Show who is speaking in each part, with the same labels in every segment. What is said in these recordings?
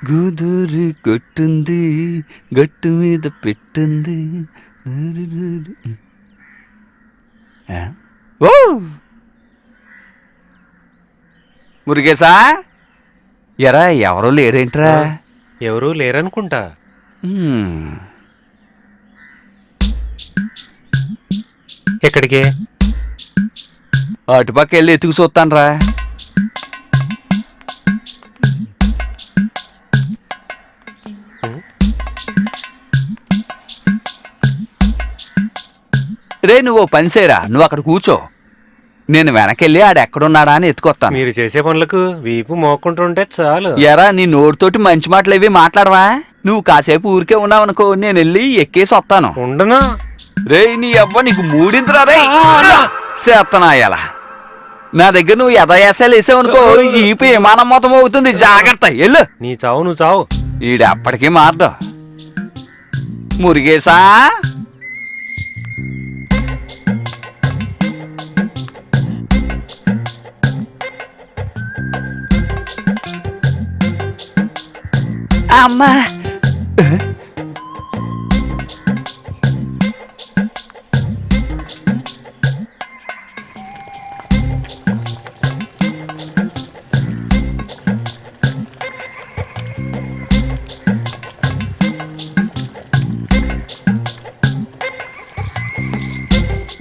Speaker 1: గోదారి కొట్టుంది గట్టు మీద పెట్టింది. ఆ? ఓ మురుగేశా, ఎరా ఎవరో లేరేంట్రా?
Speaker 2: ఎవరూ లేరనుకుంటా. ఎక్కడికి?
Speaker 1: అటుపక్క వెళ్ళి ఎత్తుకు చూస్తానరా. రే నువ్వు పని చేయరా, నువ్వు అక్కడ కూర్చో, నేను వెనకెళ్ళి ఆడెక్కడున్నాడా అని ఎత్తుకొస్తాను.
Speaker 2: మీరు చేసే పనులకు వీపు మోక్కుంటుంటే చాలు.
Speaker 1: ఎరా నీ నోటితోటి మంచి మాటలు ఏవి మాట్లాడవా? నువ్వు కాసేపు ఊరికే ఉన్నావనుకో, నేను వెళ్ళి ఎక్కేసి వస్తాను.
Speaker 2: ఉండను.
Speaker 1: రే నీ అవ్వ నీకు మూడిందిరా రే చేత్తనాయాల. నా దగ్గర నువ్వు యథయాసాలు వేసావనుకో ఈపి విమానం మొత్తం అవుతుంది. జాగ్రత్త ఎల్లు.
Speaker 2: నీ చావు నువ్వు చావు.
Speaker 1: ఈడు అప్పటికీ మారదు. మురుగేశా, అమ్మా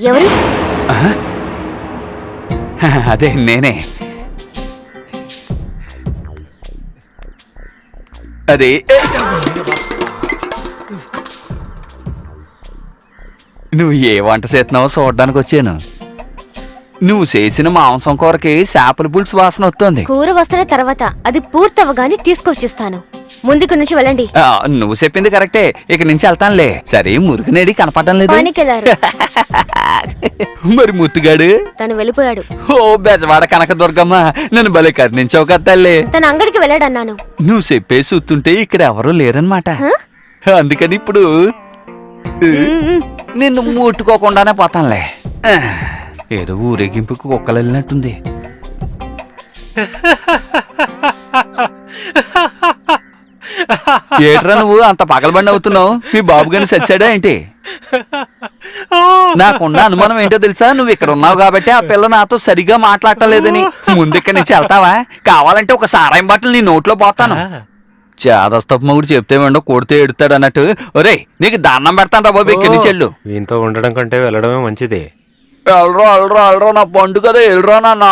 Speaker 3: ఎవరు?
Speaker 1: అదే నేనే. అదే నువ్వు ఏ వంట చేస్తున్నావో చూడడానికి వచ్చాను. నువ్వు చేసిన మాంసం కూరకి చేపల పులుసు వాసన వస్తుంది.
Speaker 3: కూర వస్తున్న తర్వాత అది పూర్తవగానే తీసుకొచ్చిస్తాను. ముందుకు నుంచి వెళ్ళండి.
Speaker 1: నువ్వు చెప్పింది కరెక్టే, ఇక నుంచి వెళ్తానులే. సరే మురుగునేది కనపడడం లేదు. మరి ముత్తుగాడు
Speaker 3: తను వెళ్ళిపోయాడు.
Speaker 1: ఓ బెజవాడ కనకదుర్గమ్మ, నన్ను భలే కర్ణించావు కదా తల్లి.
Speaker 3: తన అంగడికి వెళ్ళాడన్నాను.
Speaker 1: నువ్వు చెప్పేసి చూస్తుంటే ఇక్కడ ఎవరూ లేరనమాట. అందుకని ఇప్పుడు నిన్ను ముట్టుకోకుండానే పోతానులే. ఏదో ఊరేగింపుకు కుక్కలు వెళ్ళినట్టుంది. ఏట్రా నువ్వు అంత పగలబండి అవుతున్నావు? మీ బాబు గారిని చచ్చాడా ఏంటి? నాకున్న అనుమానం ఏంటో తెలుసా? నువ్వు ఇక్కడ ఉన్నావు కాబట్టి ఆ పిల్ల నాతో సరిగా మాట్లాడలేదని. ముందు ఇక్కడి నుంచి వెళ్తావా? కావాలంటే ఒక సారాయం బాటలు నీ నోట్లో పోతాను. చేదస్తపు మొగుడు చెప్తే వెండో కొడితే ఎడుతాడు అన్నట్టు. ఒరే నీకు దండం పెడతాను రా బాబు, ఇక్కడి నుంచి వెళ్ళు.
Speaker 2: వీంతో ఉండడం కంటే వెళ్ళడమే మంచిది.
Speaker 1: వెళ్ళరా నా పండు కదా, వెళ్ళరా నాన్న.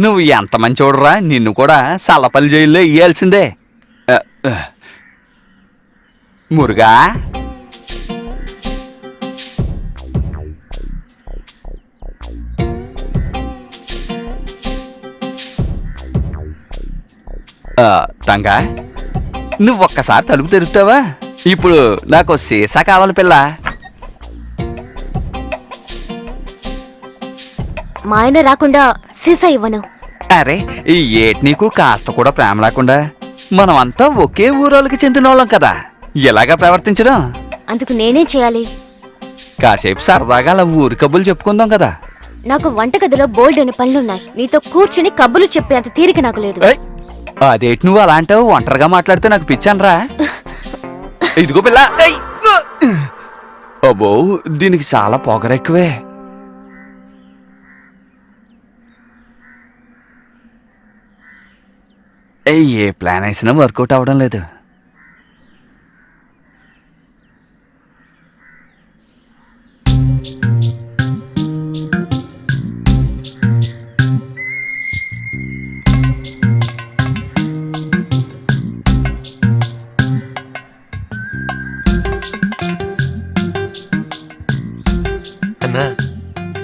Speaker 1: నువ్వు ఎంత మంచి చూడరా, నిన్ను కూడా సల్లపల్లి జైల్లో ఇయ్యాల్సిందే. మురుగా, తంగా నువ్వు ఒక్కసారి తలుపు తెరుస్తావా? ఇప్పుడు నాకు సీసా కావాలి పిల్ల.
Speaker 3: మా ఆయన రాకుండా సీసా ఇవ్వను.
Speaker 1: అరే ఈ ఏటి నీకు కాస్త కూడా ప్రేమ లేకుండా? మనమంతా ఒకే ఊరోళ్ళకి చెందిన వాళ్ళం కదా, ఎలాగా ప్రవర్తించడం?
Speaker 3: అందుకు నేనేం చేయాలి?
Speaker 1: కాసేపు సరదాగా అలా ఊరి కబుర్లు చెప్పుకుందాం కదా.
Speaker 3: నాకు వంటగదిలో బోల్డ్ అని పనులున్నాయి. నీతో కూర్చుని కబుర్లు చెప్పే అంత తీరిక నాకు లేదు.
Speaker 1: అదేటి నువ్వు అలా అంటావు? ఒంటరిగా మాట్లాడితే నాకు పిచ్చానరా. ఇదిగో పిల్ల. అబ్బో దీనికి చాలా పొగరెక్కువే. ఏ ప్లాన్ వేసినా వర్కౌట్ అవ్వడం లేదు.
Speaker 2: అన్నా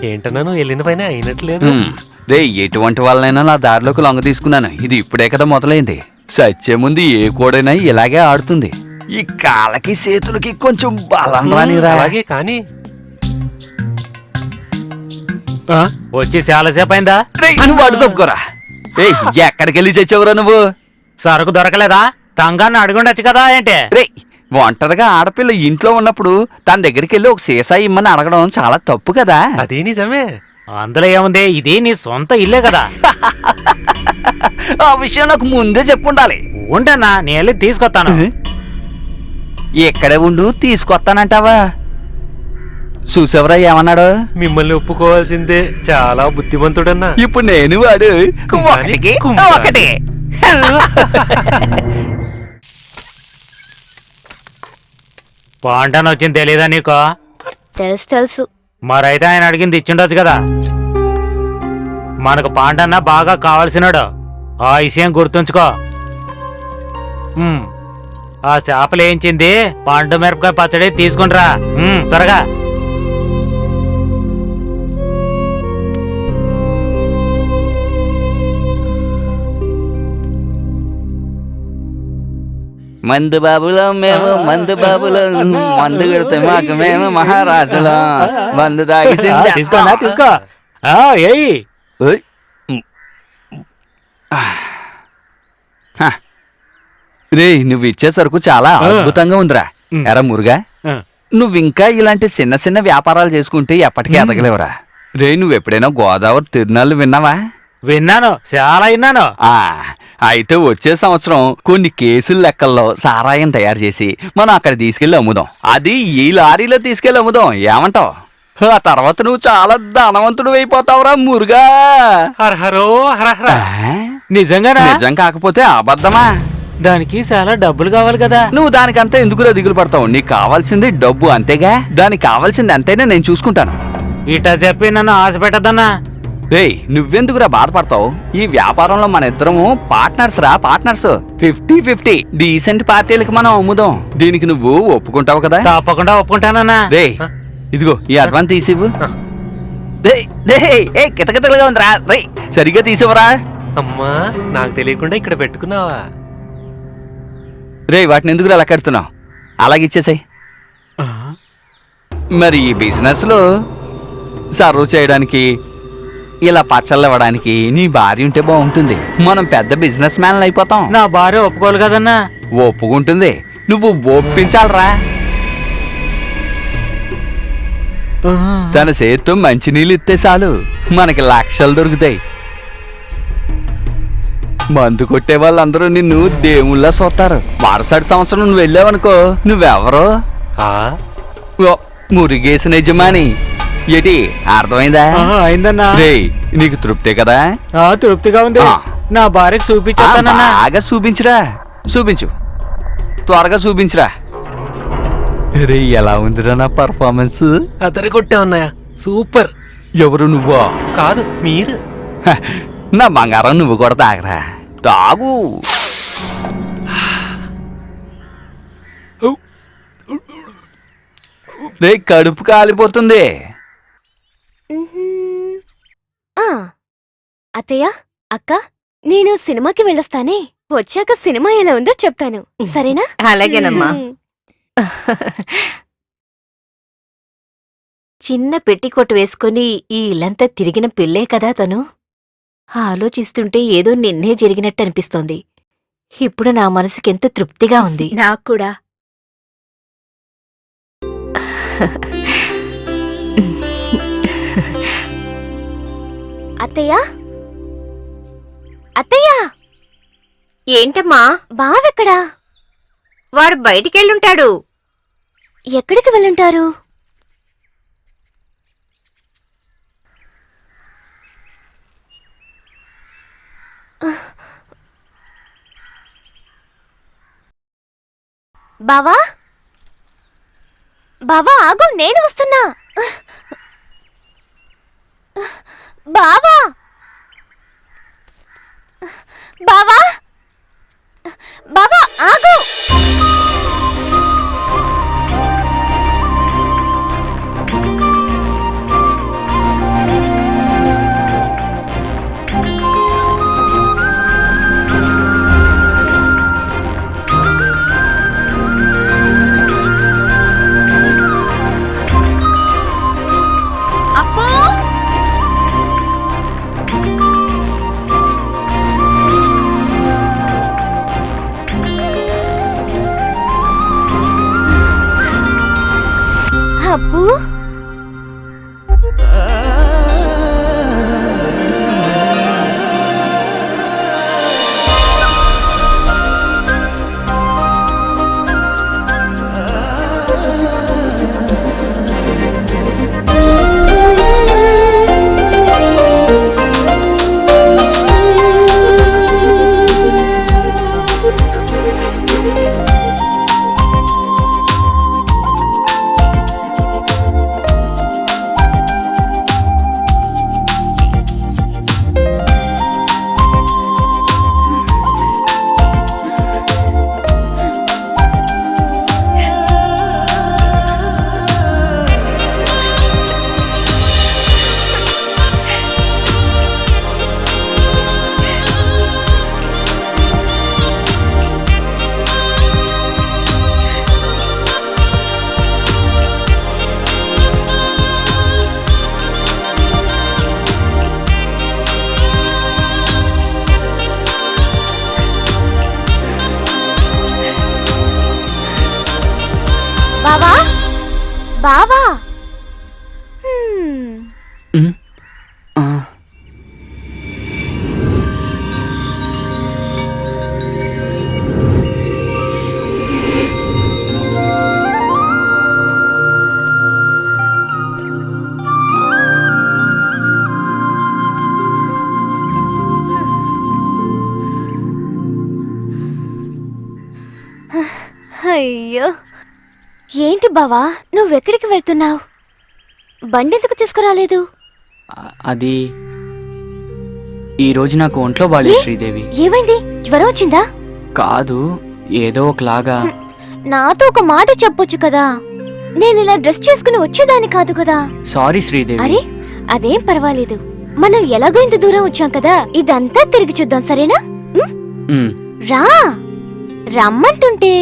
Speaker 2: ఏంటన్నా నువ్వు వెళ్ళిన పైన అయినట్లేదు.
Speaker 1: రే ఎటువంటి వాళ్ళనైనా నా దారిలోకి లొంగ తీసుకున్నాను. ఇది ఇప్పుడే కదా మొదలైంది. సచ్చే ముందు ఏ కోడైనా ఇలాగే ఆడుతుంది. ఈ కాళ్ళకి చేతులకి కొంచెం బలం రానిరా.
Speaker 2: అలాగే కానీ వచ్చి చాలాసేపు అయిందా?
Speaker 1: నువ్వు అడు తప్పుకోరా. ఎక్కడికి వెళ్ళి చచ్చావురా నువ్వు?
Speaker 2: సరుకు దొరకలేదా? తంగాన్ని అడుగుండొచ్చు కదా ఏంటి?
Speaker 1: రే ఒంటరిగా ఆడపిల్ల ఇంట్లో ఉన్నప్పుడు తన దగ్గరికి వెళ్ళి ఒక సీసా ఇమ్మని అడగడం చాలా తప్పు కదా.
Speaker 2: అది నిజమే.
Speaker 4: అందులో ఏముంది, ఇది నీ సొంత ఇల్లే కదా.
Speaker 1: ఆ విషయం నాకు ముందే చెప్పుండాలి.
Speaker 4: ఉంటన్నా, నేను వెళ్ళి తీసుకొస్తాను.
Speaker 1: ఎక్కడే ఉండు, తీసుకొస్తానంటావా? చూసావరా ఏమన్నాడు?
Speaker 2: మిమ్మల్ని ఒప్పుకోవాల్సిందే, చాలా బుద్ధిమంతుడన్నా.
Speaker 1: ఇప్పుడు నేను వాడు
Speaker 2: కుమ్మాని,
Speaker 1: ఒకటికి
Speaker 2: కుమ్మాని.
Speaker 1: ఒకటి.
Speaker 4: పాంటాను వచ్చింది తెలీదా నీకు?
Speaker 3: తెలుసు తెలుసు.
Speaker 4: మరైతే ఆయన అడిగింది ఇచ్చిండొచ్చు కదా. మనకు పాంటన్న బాగా కావాల్సినాడు, ఆ విషయం గుర్తుంచుకో. ఆ చేపలు వేయించింది పండు మిరపకాయ పచ్చడి తీసుకుంట్రా త్వరగా.
Speaker 1: మందు బాబులో మేము మందు బాబులో మందు కొడితే మాకు మేము మహారాజులో మందు తాగిసింది.
Speaker 4: తీసుకోనా తీసుకో. ఏయ్
Speaker 1: ఓయ్. రే నువ్వు ఇచ్చే సరుకు చాలా అద్భుతంగా ఉందిరా. ఎరా మురుగా, నువ్వింకా ఇలాంటి చిన్న చిన్న వ్యాపారాలు చేసుకుంటే ఎప్పటికీ ఎదగలేవురా. రే నువ్వెప్పుడైనా గోదావరి తిరునాళ్ళు విన్నావా?
Speaker 4: విన్నాను, చాలా విన్నాను.
Speaker 1: అయితే వచ్చే సంవత్సరం కొన్ని కేసుల లెక్కల్లో సారాయం తయారు చేసి మనం అక్కడ తీసుకెళ్లి అమ్ముదాం. అది ఈ లారీలో తీసుకెళ్లి అమ్ముదాం, ఏమంటావు? ఆ తర్వాత నువ్వు చాలా ధనవంతుడు అయిపోతావురా మురుగా.
Speaker 2: హరహరో హరహర.
Speaker 4: నిజంగానా?
Speaker 1: నిజం కాకపోతే అబద్ధమా?
Speaker 4: దానికి చాలా డబ్బులు కావాలి కదా.
Speaker 1: నువ్వు దానికంతా ఎందుకురా దిగులు పడతావు? నీకు కావాల్సింది డబ్బు అంతేగా. దానికి కావాల్సింది అంతేనే నేను చూసుకుంటాను.
Speaker 4: ఇటా చెప్పి నన్ను ఆశ పెట్టద్దన్నా.
Speaker 1: రేయ్ నువ్వెందుకురా బాధపడతావు? ఈ వ్యాపారంలో మన ఇద్దరము పార్ట్నర్స్ రా, పార్ట్నర్స్. 50-50 డీసెంట్ పార్టీలకి మనం అమ్ముదాం. దీనికి నువ్వు ఒప్పుకుంటావు కదా?
Speaker 4: తప్పకుండా ఒప్పుకుంటానన్నా.
Speaker 1: రేయ్ ఇదిగో ఈ అడ్వాన్స్ తీసివ్వు. కితకితలుగా ఉందిరా. రేయ్ సరిగ్గా తీసివ్వరా.
Speaker 2: అమ్మా, నాకు తెలియకుండా ఇక్కడ పెట్టుకున్నావా?
Speaker 1: రేయ్ వాటిని ఎందుకురా అలా కడుతున్నావు? అలాగిచ్చేసాయి. మరి ఈ బిజినెస్ లో సర్వ్ చేయడానికి, ఇలా పచ్చళ్ళు ఇవ్వడానికి నీ భార్య ఉంటే బాగుంటుంది. మనం పెద్ద బిజినెస్ మ్యాన్లు అయిపోతాం.
Speaker 4: నా భార్య ఒప్పుకోవాలి కదన్నా.
Speaker 1: ఒప్పుకుంటుంది, నువ్వు ఒప్పించాలరా. తన చేత్తో మంచినీళ్ళు ఇస్తే చాలు మనకి లక్షలు దొరుకుతాయి. మందు కొట్టే వాళ్ళందరూ నిన్ను దేవుళ్ళ చూస్తారు. మరుసటి సంవత్సరం నువ్వు వెళ్ళావనుకో, నువ్వెవరో మురిగేసిన యజమాని. ఏటి అర్థమైందా?
Speaker 4: అయిందన్నా.
Speaker 1: రేయ్ నీకు తృప్తే కదా?
Speaker 4: తృప్తిగా ఉంది. నా భార్యకు చూపించానన్నా.
Speaker 1: బాగా చూపించురా, చూపించు, త్వరగా చూపించురా. రే ఎలా ఉందిరా నా పర్ఫార్మెన్స్?
Speaker 2: అదరి కొట్టే ఉన్నాయా, సూపర్.
Speaker 1: ఎవరు నువ్వా?
Speaker 2: కాదు మీరు.
Speaker 1: నా బంగారం నువ్వు కూడా తాగరా, తాగు. రే కడుపు కాలిపోతుంది.
Speaker 3: అత్తయ్య, అక్క, నేను సినిమాకి వెళ్ళొస్తానే. వచ్చాక సినిమా ఎలా ఉందో చెప్తాను, సరేనా?
Speaker 5: అలాగేనమ్మా. చిన్న పెట్టికోటు వేసుకుని ఈ ఇల్లంతా తిరిగిన పిల్లే కదా తను. ఆలోచిస్తుంటే ఏదో నిన్నే జరిగినట్టు అనిపిస్తోంది. ఇప్పుడు నా మనసుకెంత తృప్తిగా ఉంది.
Speaker 3: నాకు కూడా. అత్తయ్య, అత్తయ్య.
Speaker 5: ఏంటమ్మా?
Speaker 3: బావెక్కడా?
Speaker 5: వాడు బయటికెళ్ళుంటాడు.
Speaker 3: ఎక్కడికి వెళ్ళుంటారు? బావా, బావా ఆగు, నేను వస్తున్నా. బావా, బావా, బావా ఆగు. బావా బావా హ్మ్.
Speaker 1: ఆ.
Speaker 3: అయ్యో ఏంటి బావా నువ్వెక్కడికి వెళ్తున్నావు బండెందుకు తీసుకురాలేదు
Speaker 6: అది ఈ రోజు నాకు ఒంట్లో బాలేదు
Speaker 3: ఏ?
Speaker 6: శ్రీదేవి.
Speaker 3: ఏమైంది జ్వరం వచ్చిందా
Speaker 6: కాదు, ఏదో ఒకలాగా.
Speaker 3: నాతో ఒక మాట చెప్పొచ్చు కదా నేను ఇలా డ్రెస్ చేసుకుని వచ్చేదాన్ని కాదు కదా
Speaker 6: సారీ శ్రీదేవి.
Speaker 3: అరే అదేం పర్వాలేదు మనం ఎలాగో ఇంత దూరం వచ్చాం కదా ఇదంతా తిరిగి చూద్దాం సరేనా
Speaker 6: ఉమ్.
Speaker 3: రా రమ్మంటుంటే